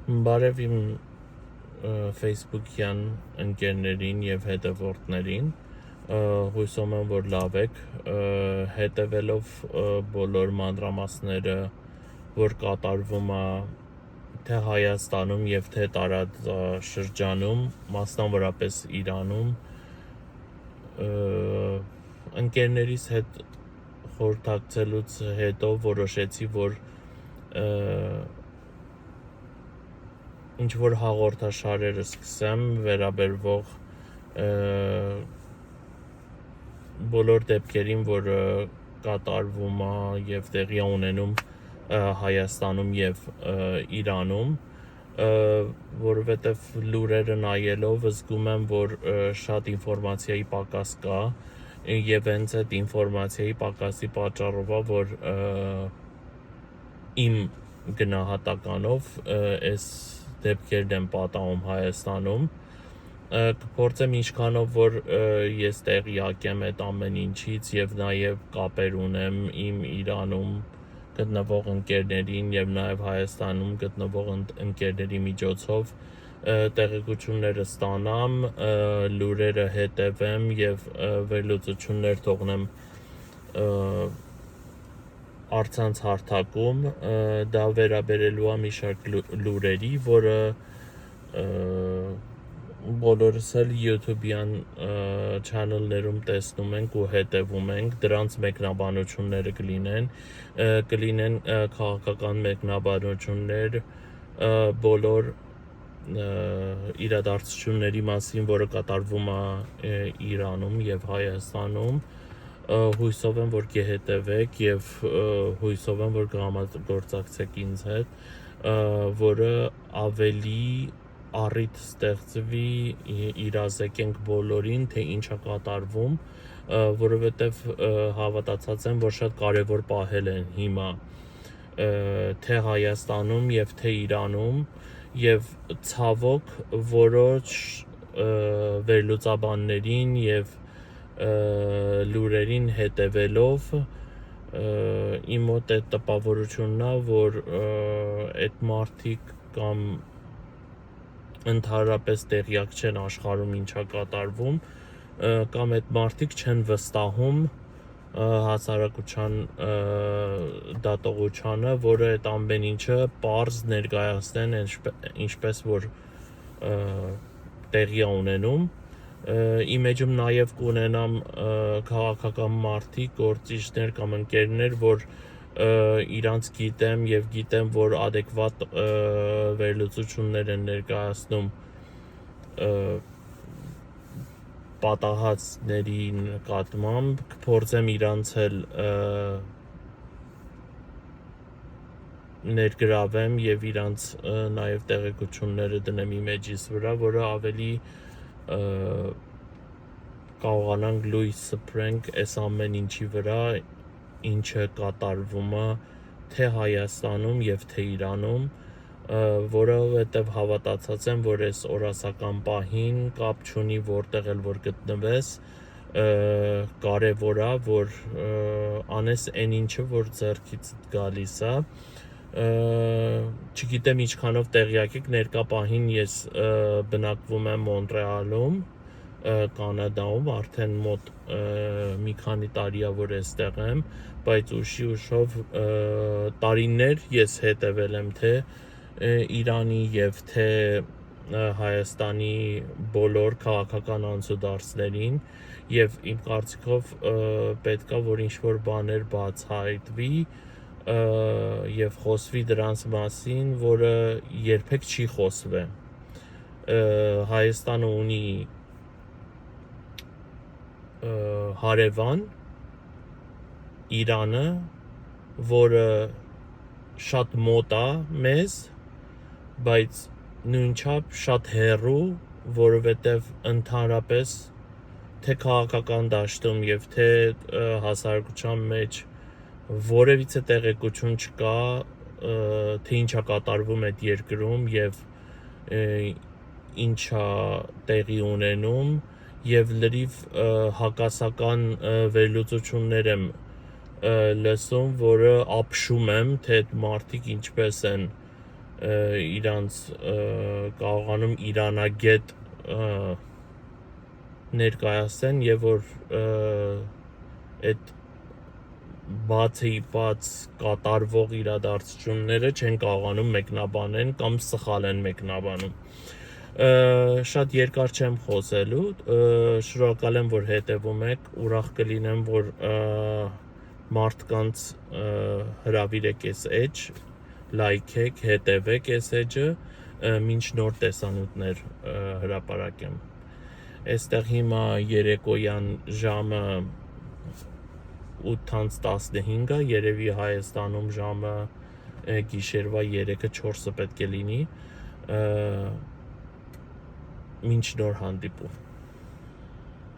Բարև իմ Facebook-յան ընկերներին և հետևորդներին, հույսում եմ, որ լավ եք, հետևելով բոլոր մանրամասները, որ կատարվում է թե Հայաստանում և թե տարածաշրջանում, մասնավորապես Իրանում, ընկերներիս հետ խորհրդակցելուց հետո որոշեցի, որ ինչ-որ հաղորդաշարեր սկսեմ վերաբերվող բոլոր դեպքերին, որ կատարվում է և տեղի ունենում Հայաստանում և Իրանում, որովհետև լուրերը նայելով զգում եմ, որ շատ ինֆորմացիայի պակաս կա և հենց այդ ինֆորմացիայի պակասի պատճառով է, որ իմ գնահատականով այս դեպքերն են պատահում Հայաստանում, կփորձեմ ինչքանով որ ես տեղյակ եմ այդ ամեն ինչից և նաև կապեր ունեմ իմ Իրանում գտնվող ընկերներին և նաև Հայաստանում գտնվող ընկերների միջոցով տեղեկությունները ստանամ, լուրերը հետևեմ և վերլուծություններ թողնեմ առցանց հարթակում, դա վերաբերելու է մի շարք լուրերի, որը բոլորս էլ YouTube-յան չանելներում տեսնում ենք ու հետևում ենք, դրանց մեկնաբանությունները կլինեն քաղաքական մեկնաբանություններ բոլոր իրադարձությունների մասին, որը կատարվում է Իրանում և Հայաստանում, հույսով եմ, որ կհետևեք և հույսով եմ, որ կհամագործակցեք ինձ հետ, որը ավելի առիթ ստեղծվի, իրազեկենք բոլորին, թե ինչ է կատարվում, որովհետև հավատացած եմ, որ շատ կարևոր պահել են հիմա թե Հայաստանում և թե Իրանում և ցավոք որոշ վերլուծաբաններին և լուրերին հետևելով իմ մոտ այդ տպավորությունն է, որ այդ մարդիկ կամ ընդհանրապես տեղյակ չեն աշխարհում ինչ է կատարվում, կամ այդ մարդիկ չեն վստահում հասարակության դատողությանը, որը այդ ամեն ինչը պարզ ներկայացնեն ինչպես որ տեղի է ունենում, իմ էջում նաև կունենամ քաղաքական մարդիկ, գործիչներ կամ ընկերներ, որ իրանց գիտեմ և գիտեմ, որ adekvat վերլուծություններ են ներկայացնում պատահածների նկատմամբ, կփորձեմ իրանց էլ ներգրավեմ և իրանց նաև տեղեկությունները դնեմ իմ էջիս վրա, որը ավելի կարողանանք լույս սփռենք այս ամեն ինչի վրա, ինչը կատարվում է թե Հայաստանում և թե Իրանում, որովհետև հավատացած եմ, որ այս օրասական պահին կապ չունի որտեղ էլ որ գտնվես, կարևոր է, որ անես այն ինչը, որ ձեռքից գալիս է, չգիտեմ ինչքանով տեղյակ եք, ներկա պահին ես բնակվում եմ Մոնտրեալում, Կանադայում, արդեն մոտ մի քանի տարի է, որ այստեղ եմ, բայց ուշով տարիներ ես հետևել եմ թե Իրանի և թե Հայաստանի բոլոր քաղաքական անցուդարձներին և իմ կարծիքով պետք է, որ ինչ-որ բաներ բացահայտվի և խոսվի դրանց մասին, որը երբեք չի խոսվել, Հայաստանը ունի հարևան Իրանը, որը շատ մոտ է մեզ, բայց նույնչափ շատ հեռու, որովհետև ընդհանրապես թե քաղաքական դաշտում և թե հասարակության մեջ որևիցե տեղեկություն չկա, թե ինչ է կատարվում այդ երկրում և ինչ է տեղի ունենում և լրիվ հակասական վերլուծություններ եմ լսում, որը ապշում եմ, թե այդ մարդիկ ինչպես են իրանց կարողանում իրանագետ ներկայացնեն եւ որ այդ բացի բաց կատարվող իրադարձությունները չեն կարողանում մեկնաբանեն կամ սխալ են մեկնաբանում։ Շատ երկար չեմ խոսելու, շնորհակալ եմ, որ հետևում եք, ուրախ կլինեմ, որ մարդկանց հրավիրեք այս էջ, լայքեք, հետևեք այս էջը, մինչ նոր տեսանյութներ հրապարակեմ։ Այստեղ հիմա երեկոյան ժամը 8:15 է, երևի Հայաստանում ժամը գիշերվա 3-4 պետք է լինի, մինչ նոր հանդիպում։